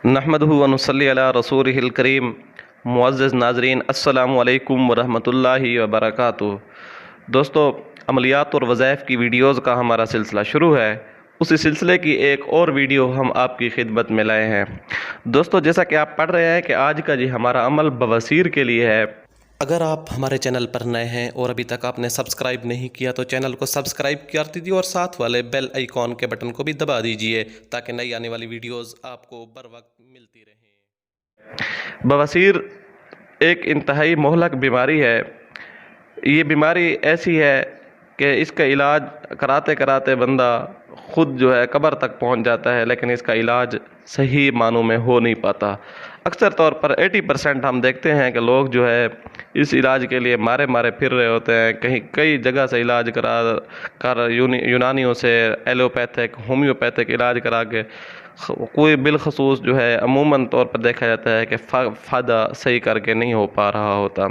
نحمدہ و نصلی علی رسولہ الکریم۔ معزز ناظرین، السلام علیکم ورحمۃ اللہ وبرکاتہ۔ دوستو، عملیات اور وظائف کی ویڈیوز کا ہمارا سلسلہ شروع ہے۔ اسی سلسلے کی ایک اور ویڈیو ہم آپ کی خدمت میں لائے ہیں۔ دوستو، جیسا کہ آپ پڑھ رہے ہیں کہ آج کا ہمارا عمل بواسیر کے لیے ہے۔ اگر آپ ہمارے چینل پر نئے ہیں اور ابھی تک آپ نے سبسکرائب نہیں کیا تو چینل کو سبسکرائب کر دیجیے اور ساتھ والے بیل آئیکن کے بٹن کو بھی دبا دیجیے تاکہ نئی آنے والی ویڈیوز آپ کو بر وقت ملتی رہیں۔ بواسیر ایک انتہائی مہلک بیماری ہے۔ یہ بیماری ایسی ہے کہ اس کا علاج کراتے کراتے بندہ خود قبر تک پہنچ جاتا ہے، لیکن اس کا علاج صحیح معنوں میں ہو نہیں پاتا۔ اکثر طور پر 80% ہم دیکھتے ہیں کہ لوگ اس علاج کے لیے مارے پھر رہے ہوتے ہیں، کئی جگہ سے علاج کر یونانیوں سے ایلوپیتھک ہومیوپیتھک علاج کرا کے کوئی بالخصوص عموماً طور پر دیکھا جاتا ہے کہ فائدہ صحیح کر کے نہیں ہو پا رہا ہوتا۔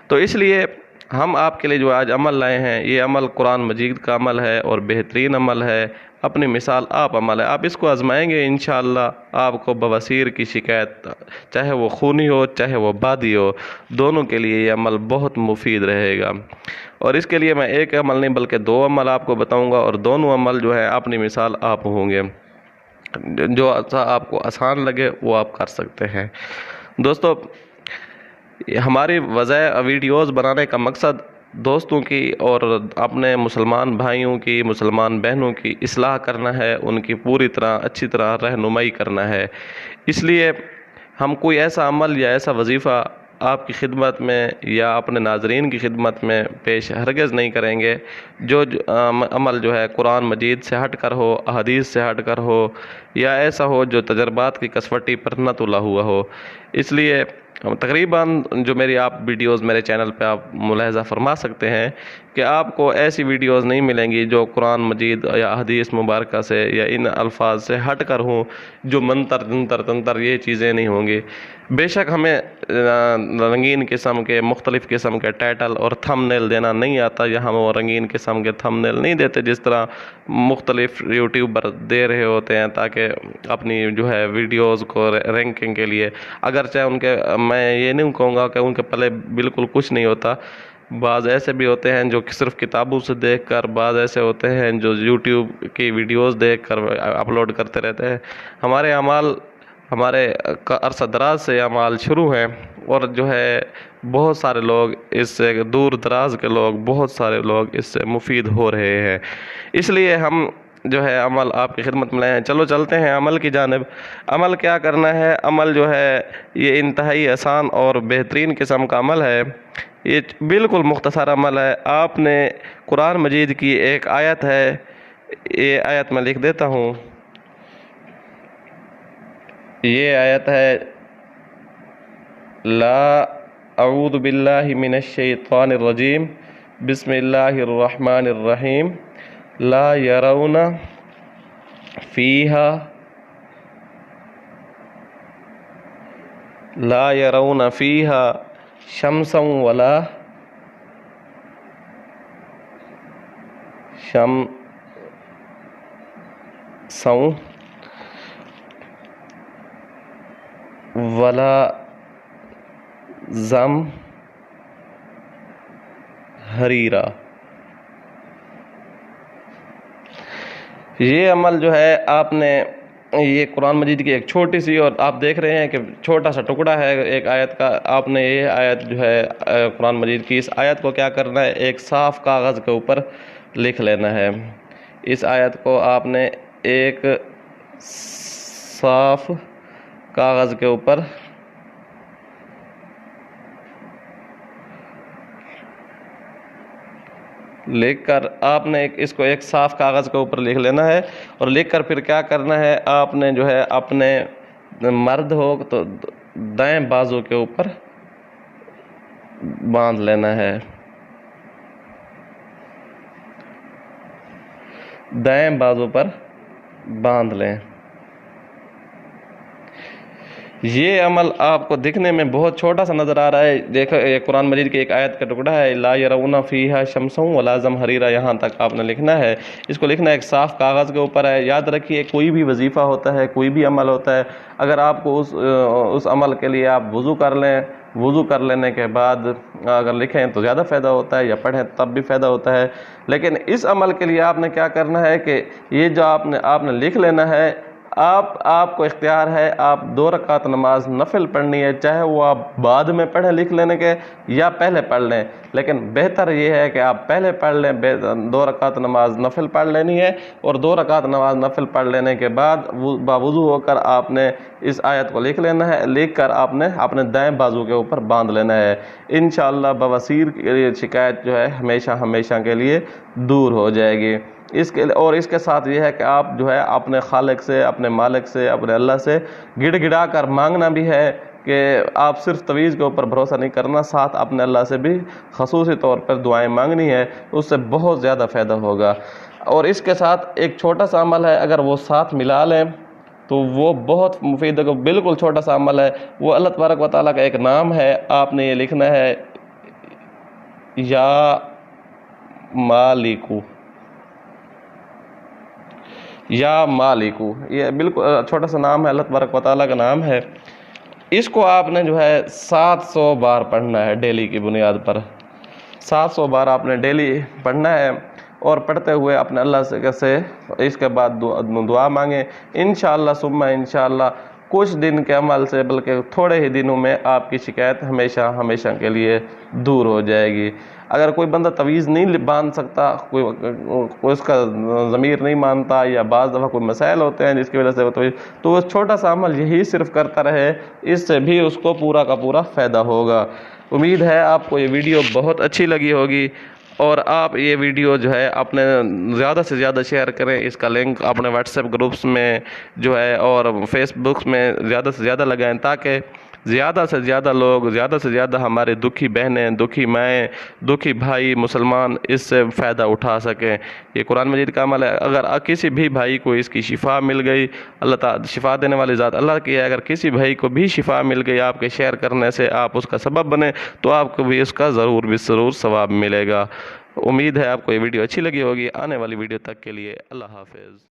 تو اس لیے ہم آپ کے لیے آج عمل لائے ہیں، یہ عمل قرآن مجید کا عمل ہے اور بہترین عمل ہے۔ اپنی مثال آپ عمل ہے، آپ اس کو آزمائیں گے انشاءاللہ آپ کو بواسیر کی شکایت، چاہے وہ خونی ہو چاہے وہ بادی ہو، دونوں کے لیے یہ عمل بہت مفید رہے گا۔ اور اس کے لیے میں ایک عمل نہیں بلکہ 2 عمل آپ کو بتاؤں گا، اور دونوں عمل اپنی مثال آپ ہوں گے۔ جو آپ کو آسان لگے وہ آپ کر سکتے ہیں۔ دوستو، ہماری ویڈیوز بنانے کا مقصد دوستوں کی اور اپنے مسلمان بھائیوں کی، مسلمان بہنوں کی اصلاح کرنا ہے، ان کی پوری طرح اچھی طرح رہنمائی کرنا ہے۔ اس لیے ہم کوئی ایسا عمل یا ایسا وظیفہ آپ کی خدمت میں یا اپنے ناظرین کی خدمت میں پیش ہرگز نہیں کریں گے جو عمل قرآن مجید سے ہٹ کر ہو، احادیث سے ہٹ کر ہو، یا ایسا ہو جو تجربات کی کسوٹی پر نہ تلا ہوا ہو۔ اس لیے تقریباً جو میری آپ ویڈیوز میرے چینل پہ آپ ملاحظہ فرما سکتے ہیں کہ آپ کو ایسی ویڈیوز نہیں ملیں گی جو قرآن مجید یا حدیث مبارکہ سے یا ان الفاظ سے ہٹ کر ہوں، جو منتر تنتر یہ چیزیں نہیں ہوں گی۔ بے شک ہمیں رنگین قسم کے مختلف قسم کے ٹائٹل اور تھم نیل دینا نہیں آتا، یا ہم وہ رنگین قسم کے تھم نیل نہیں دیتے جس طرح مختلف یوٹیوبر دے رہے ہوتے ہیں تاکہ اپنی ویڈیوز کو رینکنگ کے لیے، اگرچہ ان کے میں یہ نہیں کہوں گا کہ ان کے پلے بالکل کچھ نہیں ہوتا۔ بعض ایسے بھی ہوتے ہیں جو صرف کتابوں سے دیکھ کر، بعض ایسے ہوتے ہیں جو یوٹیوب کی ویڈیوز دیکھ کر اپلوڈ کرتے رہتے ہیں۔ ہمارے اعمال، ہمارے عرصہ دراز سے اعمال شروع ہیں، اور بہت سارے لوگ اس سے، دور دراز کے لوگ، بہت سارے لوگ اس سے مفید ہو رہے ہیں۔ اس لیے ہم عمل آپ کی خدمت میں لائے ہیں۔ چلو چلتے ہیں عمل کی جانب۔ عمل کیا کرنا ہے؟ عمل یہ انتہائی آسان اور بہترین قسم کا عمل ہے۔ یہ بالکل مختصر عمل ہے۔ آپ نے قرآن مجید کی ایک آیت ہے، یہ آیت میں لکھ دیتا ہوں۔ یہ آیت ہے: لا اعوذ باللہ من الشیطان الرجیم، بسم اللہ الرحمن الرحیم، لا يرون فیہا شمسا ولا زمہریرا۔ یہ عمل آپ نے، یہ قرآن مجید کی ایک چھوٹی سی، اور آپ دیکھ رہے ہیں کہ چھوٹا سا ٹکڑا ہے ایک آیت کا۔ آپ نے یہ آیت قرآن مجید کی، اس آیت کو کیا کرنا ہے؟ ایک صاف کاغذ کے اوپر لکھ لینا ہے۔ اس آیت کو آپ نے ایک صاف کاغذ کے اوپر لکھ کر، آپ نے اس کو ایک صاف کاغذ کے اوپر لکھ لینا ہے، اور لکھ کر پھر کیا کرنا ہے؟ آپ نے اپنے مرد ہو تو دائیں بازو کے اوپر باندھ لینا ہے، دائیں بازو پر باندھ لیں۔ یہ عمل آپ کو دکھنے میں بہت چھوٹا سا نظر آ رہا ہے، دیکھو یہ قرآن مجید کی ایک آیت کا ٹکڑا ہے، لا یرون فیہا شمسا ولا زمہریرا، یہاں تک آپ نے لکھنا ہے۔ اس کو لکھنا ایک صاف کاغذ کے اوپر ہے۔ یاد رکھیے کوئی بھی وظیفہ ہوتا ہے، کوئی بھی عمل ہوتا ہے، اگر آپ کو اس عمل کے لیے آپ وضو کر لیں، وضو کر لینے کے بعد اگر لکھیں تو زیادہ فائدہ ہوتا ہے، یا پڑھیں تب بھی فائدہ ہوتا ہے۔ لیکن اس عمل کے لیے آپ نے کیا کرنا ہے کہ یہ جو آپ نے لکھ لینا ہے، آپ کو اختیار ہے، آپ 2 رکعت نماز نفل پڑھنی ہے، چاہے وہ آپ بعد میں پڑھیں لکھ لینے کے یا پہلے پڑھ لیں، لیکن بہتر یہ ہے کہ آپ پہلے پڑھ لیں، 2 رکعت نماز نفل پڑھ لینی ہے، اور 2 رکعت نماز نفل پڑھ لینے کے بعد باوضو ہو کر آپ نے اس آیت کو لکھ لینا ہے، لکھ کر آپ نے اپنے دائیں بازو کے اوپر باندھ لینا ہے۔ انشاءاللہ بواسیر کی شکایت جو ہے ہمیشہ ہمیشہ کے لیے دور ہو جائے گی۔ اس کے ساتھ یہ ہے کہ آپ جو ہے اپنے خالق سے، اپنے مالک سے، اپنے اللہ سے گڑ گڑا کر مانگنا بھی ہے، کہ آپ صرف تویز کے اوپر بھروسہ نہیں کرنا، ساتھ اپنے اللہ سے بھی خصوصی طور پر دعائیں مانگنی ہے، اس سے بہت زیادہ فائدہ ہوگا۔ اور اس کے ساتھ ایک چھوٹا سا عمل ہے، اگر وہ ساتھ ملا لیں تو وہ بہت مفید ہے، بالکل چھوٹا سا عمل ہے، وہ اللہ تبارک و تعالیٰ کا ایک نام ہے، آپ نے یہ لکھنا ہے یا مالکو، یا مالکو، یہ بالکل چھوٹا سا نام ہے، اللہ تبارک و تعالیٰ کا نام ہے۔ اس کو آپ نے جو ہے 700 بار پڑھنا ہے ڈیلی کی بنیاد پر، 700 بار آپ نے ڈیلی پڑھنا ہے، اور پڑھتے ہوئے اپنے اللہ سے اس کے بعد دعا مانگیں۔ انشاءاللہ ثم انشاءاللہ کچھ دن کے عمل سے، بلکہ تھوڑے ہی دنوں میں آپ کی شکایت ہمیشہ ہمیشہ کے لیے دور ہو جائے گی۔ اگر کوئی بندہ تویز نہیں باندھ سکتا، کوئی اس کا ضمیر نہیں مانتا، یا بعض دفعہ کوئی مسائل ہوتے ہیں جس کی وجہ سے وہ تویز، تو وہ چھوٹا سا عمل یہی صرف کرتا رہے، اس سے بھی اس کو پورا کا پورا فائدہ ہوگا۔ امید ہے آپ کو یہ ویڈیو بہت اچھی لگی ہوگی، اور آپ یہ ویڈیو جو ہے اپنے زیادہ سے زیادہ شیئر کریں، اس کا لنک اپنے واٹس ایپ گروپس میں جو ہے اور فیس بک میں زیادہ سے زیادہ لگائیں، تاکہ زیادہ سے زیادہ لوگ، زیادہ سے زیادہ ہمارے دکھی بہنیں، دکھی مائیں، دکھی بھائی مسلمان اس سے فائدہ اٹھا سکیں۔ یہ قرآن مجید کا عمل ہے، اگر کسی بھی بھائی کو اس کی شفا مل گئی، اللہ تعالیٰ شفا دینے والی ذات اللہ کی ہے، اگر کسی بھائی کو بھی شفا مل گئی آپ کے شیئر کرنے سے، آپ اس کا سبب بنے، تو آپ کو بھی اس کا ضرور ثواب ملے گا۔ امید ہے آپ کو یہ ویڈیو اچھی لگی ہوگی۔ آنے والی ویڈیو تک کے لیے اللہ حافظ۔